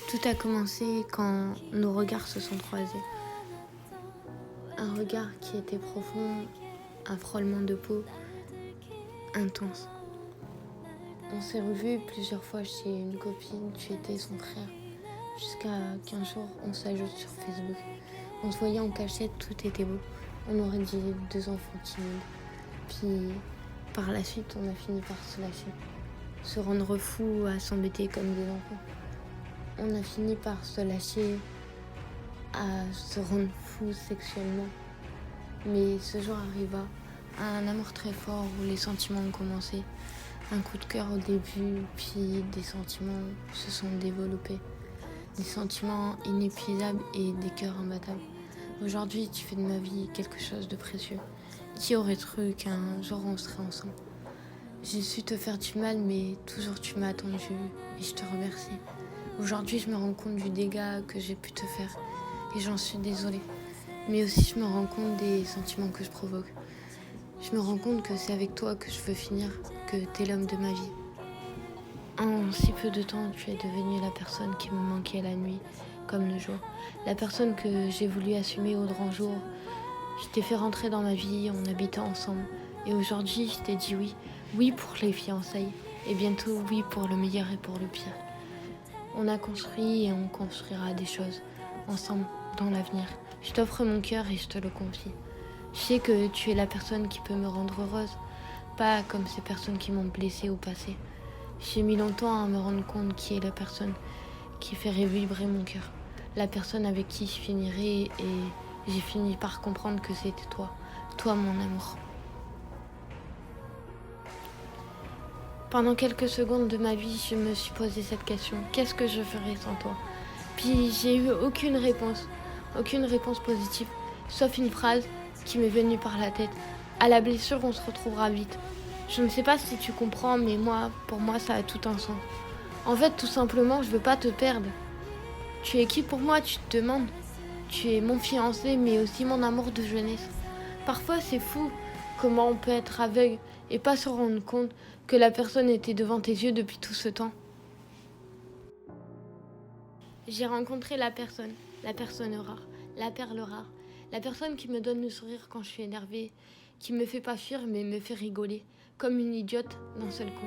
Tout a commencé quand nos regards se sont croisés. Un regard qui était profond, un frôlement de peau intense. On s'est revus plusieurs fois chez une copine, tu étais son frère. Jusqu'à qu'un jour, on s'ajoute sur Facebook. On se voyait en cachette, tout était beau. On aurait dit 2 enfants timides. Puis, par la suite, on a fini par se lâcher. Se rendre fou à s'embêter comme des enfants. On a fini par se lâcher à se rendre fou sexuellement. Mais ce jour arriva, un amour très fort où les sentiments ont commencé. Un coup de cœur au début, puis des sentiments se sont développés. Des sentiments inépuisables et des cœurs imbattables. Aujourd'hui, tu fais de ma vie quelque chose de précieux. Qui aurait cru qu'un jour on serait ensemble? J'ai su te faire du mal, mais toujours tu m'as attendu et je te remercie. Aujourd'hui, je me rends compte du dégât que j'ai pu te faire et j'en suis désolée. Mais aussi, je me rends compte des sentiments que je provoque. Je me rends compte que c'est avec toi que je veux finir, que t'es l'homme de ma vie. En si peu de temps, tu es devenue la personne qui me manquait la nuit comme le jour. La personne que j'ai voulu assumer au grand jour. Je t'ai fait rentrer dans ma vie, on habitait ensemble. Et aujourd'hui, je t'ai dit oui. Oui pour les fiançailles. Et bientôt, oui pour le meilleur et pour le pire. On a construit et on construira des choses ensemble dans l'avenir. Je t'offre mon cœur et je te le confie. Je sais que tu es la personne qui peut me rendre heureuse, pas comme ces personnes qui m'ont blessée au passé. J'ai mis longtemps à me rendre compte qui est la personne qui ferait vibrer mon cœur. La personne avec qui je finirai et j'ai fini par comprendre que c'était toi. Toi mon amour. Pendant quelques secondes de ma vie, je me suis posé cette question. Qu'est-ce que je ferais sans toi? Puis j'ai eu aucune réponse positive, sauf une phrase qui m'est venue par la tête. À la blessure, on se retrouvera vite. Je ne sais pas si tu comprends, mais pour moi, ça a tout un sens. En fait, tout simplement, je veux pas te perdre. Tu es qui pour moi, tu te demandes? Tu es mon fiancé, mais aussi mon amour de jeunesse. Parfois, c'est fou comment on peut être aveugle et pas se rendre compte que la personne était devant tes yeux depuis tout ce temps. J'ai rencontré la personne rare, la perle rare, la personne qui me donne le sourire quand je suis énervée, qui me fait pas fuir mais me fait rigoler, comme une idiote d'un seul coup.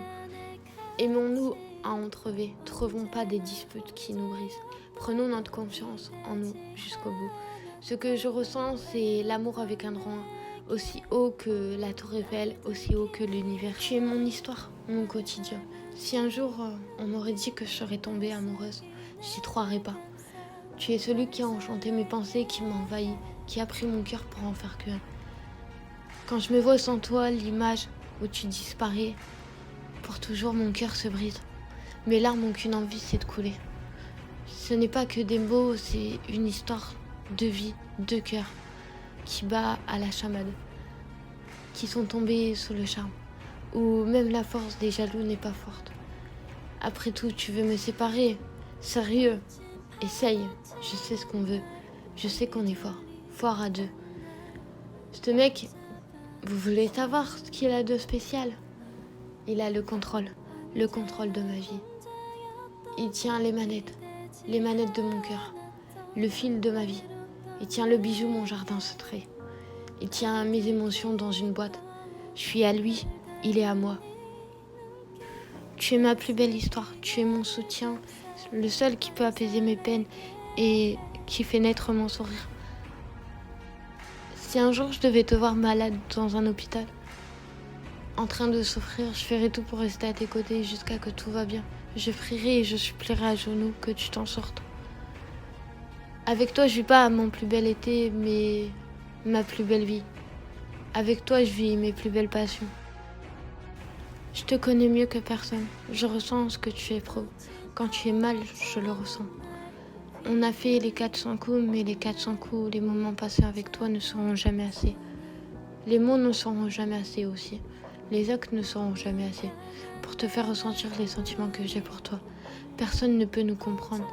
Aimons-nous à entrever, trouvons pas des disputes qui nous brisent. Prenons notre confiance en nous jusqu'au bout. Ce que je ressens, c'est l'amour avec un grand A, aussi haut que la tour Eiffel, aussi haut que l'univers. Tu es mon histoire, mon quotidien. Si un jour on m'aurait dit que je serais tombée amoureuse, j'y croirais pas. Tu es celui qui a enchanté mes pensées, qui m'a envahi, qui a pris mon cœur pour en faire qu'un. Quand je me vois sans toi, l'image où tu disparais, pour toujours mon cœur se brise. Mes larmes n'ont qu'une envie, c'est de couler. Ce n'est pas que des mots, c'est une histoire de vie, de cœur, qui bat à la chamade, qui sont tombés sous le charme, où même la force des jaloux n'est pas forte. Après tout, tu veux me séparer? Sérieux? Essaye, je sais ce qu'on veut, je sais qu'on est fort à deux. Ce mec, vous voulez savoir ce qu'il a de spécial? Il a le contrôle de ma vie. Il tient les manettes de mon cœur, le fil de ma vie. Il tient le bijou, mon jardin secret. Il tient mes émotions dans une boîte. Je suis à lui, il est à moi. Tu es ma plus belle histoire, tu es mon soutien, le seul qui peut apaiser mes peines et qui fait naître mon sourire. Si un jour je devais te voir malade dans un hôpital, en train de souffrir, je ferai tout pour rester à tes côtés jusqu'à que tout va bien. Je prierai et je supplierai à genoux que tu t'en sortes. Avec toi, je vis pas mon plus bel été, mais ma plus belle vie. Avec toi, je vis mes plus belles passions. Je te connais mieux que personne. Je ressens ce que tu éprouves. Quand tu es mal, je le ressens. On a fait les 400 coups, mais les 400 coups, les moments passés avec toi ne seront jamais assez. Les mots ne seront jamais assez aussi. Les actes ne seront jamais assez pour te faire ressentir les sentiments que j'ai pour toi. Personne ne peut nous comprendre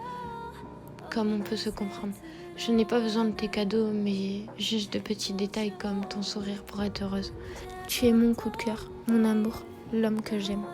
comme on peut se comprendre. Je n'ai pas besoin de tes cadeaux, mais juste de petits détails comme ton sourire pour être heureuse. Tu es mon coup de cœur, mon amour, l'homme que j'aime.